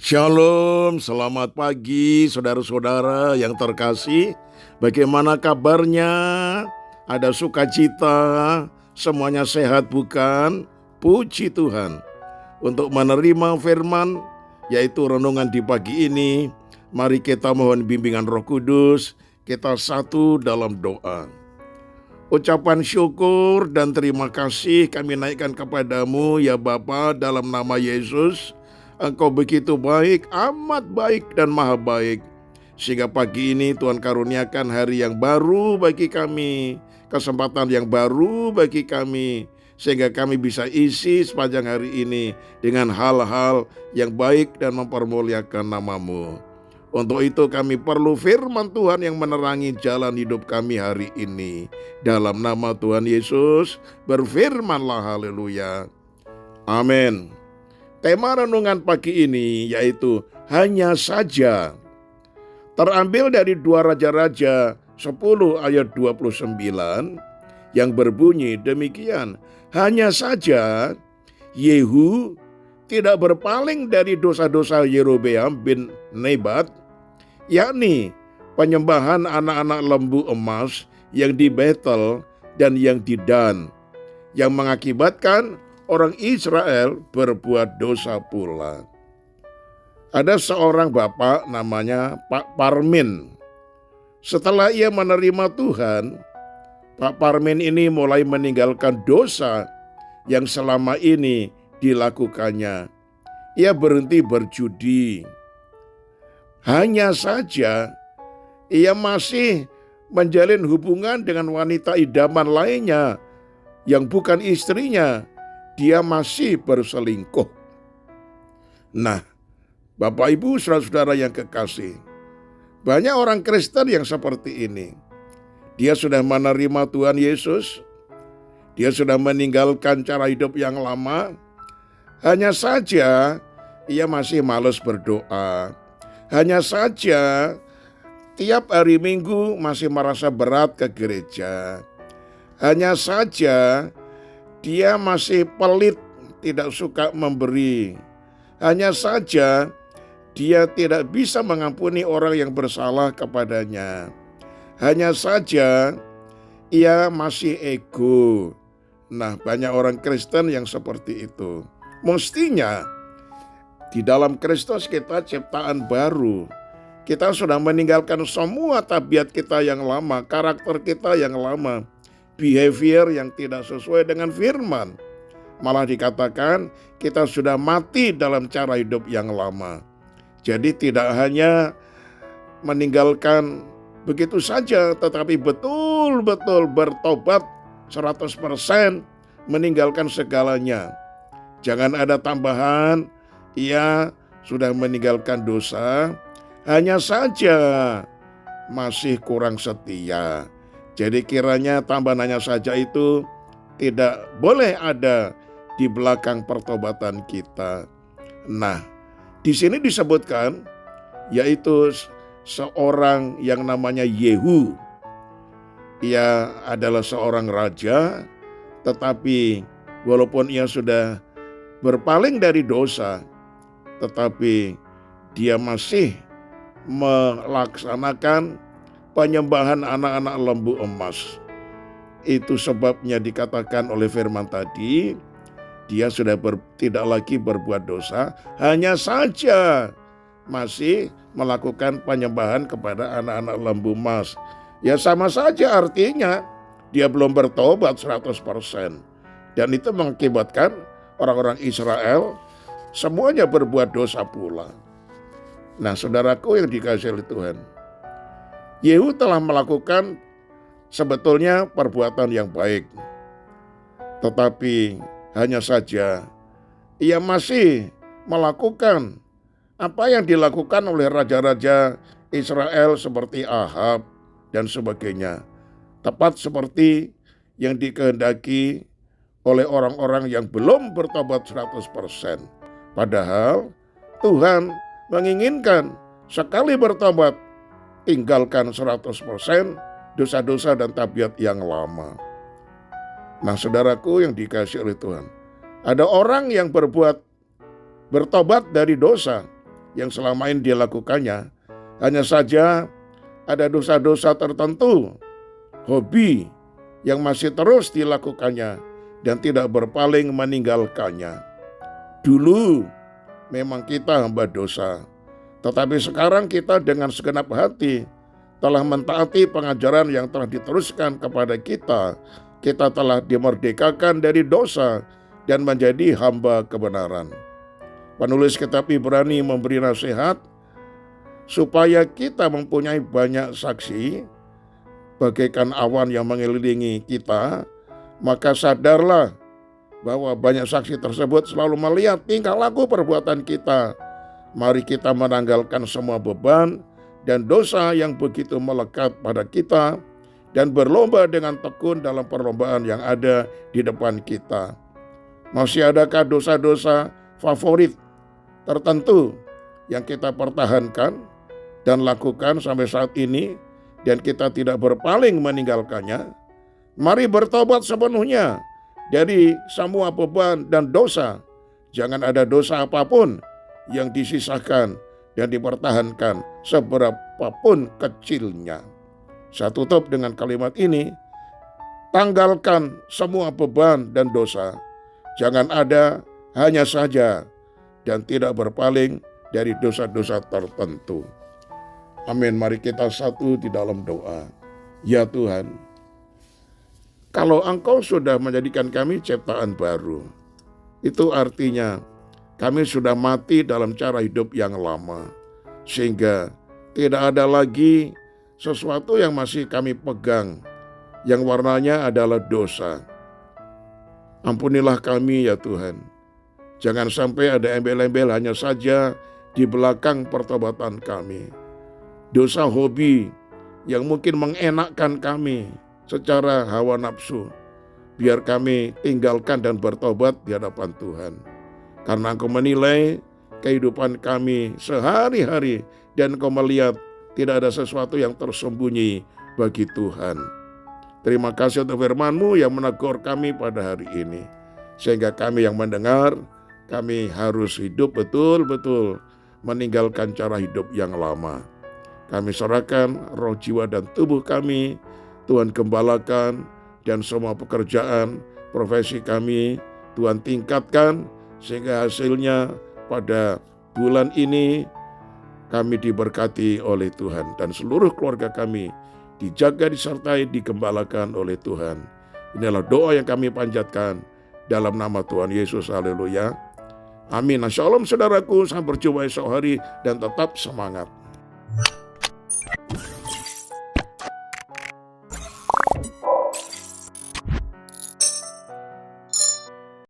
Shalom, selamat pagi saudara-saudara yang terkasih. Bagaimana kabarnya? Ada sukacita, semuanya sehat bukan? Puji Tuhan. Untuk menerima firman, yaitu renungan di pagi ini, mari kita mohon bimbingan Roh Kudus, kita satu dalam doa. Ucapan syukur dan terima kasih kami naikkan kepadamu ya Bapa dalam nama Yesus. Engkau begitu baik, amat baik dan maha baik. Sehingga pagi ini Tuhan karuniakan hari yang baru bagi kami, kesempatan yang baru bagi kami, sehingga kami bisa isi sepanjang hari ini dengan hal-hal yang baik dan mempermuliakan nama-Mu. Untuk itu kami perlu firman Tuhan yang menerangi jalan hidup kami hari ini. Dalam nama Tuhan Yesus, berfirmanlah, haleluya. Amin. Tema renungan pagi ini yaitu hanya saja. Terambil dari 2 Raja-Raja 10 ayat 29 yang berbunyi demikian. Hanya saja Yehu tidak berpaling dari dosa-dosa Yerobeam bin Nebat, yakni penyembahan anak-anak lembu emas yang di Betel dan yang di Dan, yang mengakibatkan orang Israel berbuat dosa pula. Ada seorang bapak namanya Pak Parmin. Setelah ia menerima Tuhan, Pak Parmin ini mulai meninggalkan dosa yang selama ini dilakukannya. Ia berhenti berjudi. Hanya saja ia masih menjalin hubungan dengan wanita idaman lainnya yang bukan istrinya. Dia masih berselingkuh. Nah, Bapak Ibu saudara-saudara yang kekasih, banyak orang Kristen yang seperti ini. Dia sudah menerima Tuhan Yesus, dia sudah meninggalkan cara hidup yang lama, hanya saja ia masih malas berdoa. Hanya saja tiap hari Minggu masih merasa berat ke gereja. Hanya saja dia masih pelit, tidak suka memberi. Hanya saja dia tidak bisa mengampuni orang yang bersalah kepadanya. Hanya saja ia masih ego. Nah, banyak orang Kristen yang seperti itu. Mestinya di dalam Kristus kita ciptaan baru. Kita sudah meninggalkan semua tabiat kita yang lama, karakter kita yang lama, behavior yang tidak sesuai dengan firman. Malah dikatakan kita sudah mati dalam cara hidup yang lama. Jadi tidak hanya meninggalkan begitu saja, tetapi betul-betul bertobat 100%, meninggalkan segalanya. Jangan ada tambahan, ia sudah meninggalkan dosa, hanya saja masih kurang setia. Jadi kiranya tambahannya saja itu tidak boleh ada di belakang pertobatan kita. Nah, di sini disebutkan yaitu seorang yang namanya Yehu. Ia adalah seorang raja, tetapi walaupun ia sudah berpaling dari dosa, tetapi dia masih melaksanakan penyembahan anak-anak lembu emas. Itu sebabnya dikatakan oleh firman tadi, dia sudah tidak lagi berbuat dosa, hanya saja masih melakukan penyembahan kepada anak-anak lembu emas. Ya sama saja artinya dia belum bertobat 100%. Dan itu mengakibatkan orang-orang Israel semuanya berbuat dosa pula. Nah, saudaraku yang dikasihi oleh Tuhan, Yehu telah melakukan sebetulnya perbuatan yang baik, tetapi hanya saja ia masih melakukan apa yang dilakukan oleh raja-raja Israel seperti Ahab dan sebagainya. Tepat seperti yang dikehendaki oleh orang-orang yang belum bertobat 100%. Padahal Tuhan menginginkan sekali bertobat, tinggalkan 100% dosa-dosa dan tabiat yang lama. Nah, saudaraku yang dikasihi oleh Tuhan, ada orang yang bertobat dari dosa, yang selama ini dia lakukannya. Hanya saja ada dosa-dosa tertentu, hobi yang masih terus dilakukannya dan tidak berpaling meninggalkannya. Dulu memang kita hamba dosa, tetapi sekarang kita dengan segenap hati telah mentaati pengajaran yang telah diteruskan kepada kita. Kita telah dimerdekakan dari dosa dan menjadi hamba kebenaran. Penulis kitab Ibrani memberi nasihat supaya kita mempunyai banyak saksi bagaikan awan yang mengelilingi kita, maka sadarlah bahwa banyak saksi tersebut selalu melihat tingkah laku perbuatan kita. Mari kita menanggalkan semua beban dan dosa yang begitu melekat pada kita dan berlomba dengan tekun dalam perlombaan yang ada di depan kita. Masih adakah dosa-dosa favorit tertentu yang kita pertahankan dan lakukan sampai saat ini dan kita tidak berpaling meninggalkannya? Mari bertobat sepenuhnya dari semua beban dan dosa. Jangan ada dosa apapun yang disisakan dan dipertahankan seberapapun kecilnya. Saya tutup dengan kalimat ini, tanggalkan semua beban dan dosa. Jangan ada, hanya saja, dan tidak berpaling dari dosa-dosa tertentu. Amin. Mari kita satu di dalam doa. Ya Tuhan, kalau Engkau sudah menjadikan kami ciptaan baru, itu artinya kami sudah mati dalam cara hidup yang lama, sehingga tidak ada lagi sesuatu yang masih kami pegang, yang warnanya adalah dosa. Ampunilah kami ya Tuhan. Jangan sampai ada embel-embel hanya saja di belakang pertobatan kami. Dosa hobi yang mungkin mengenakkan kami secara hawa nafsu, biar kami tinggalkan dan bertobat di hadapan Tuhan. Karena Engkau menilai kehidupan kami sehari-hari dan Engkau melihat tidak ada sesuatu yang tersembunyi bagi Tuhan. Terima kasih untuk firman-Mu yang menegur kami pada hari ini. Sehingga kami yang mendengar, kami harus hidup betul-betul meninggalkan cara hidup yang lama. Kami serahkan roh, jiwa, dan tubuh kami, Tuhan gembalakan, dan semua pekerjaan, profesi kami, Tuhan tingkatkan, sehingga hasilnya pada bulan ini kami diberkati oleh Tuhan. Dan seluruh keluarga kami dijaga, disertai, digembalakan oleh Tuhan. Inilah doa yang kami panjatkan dalam nama Tuhan Yesus. Haleluya. Amin. Shalom saudaraku, sampai berjumpa esok hari dan tetap semangat.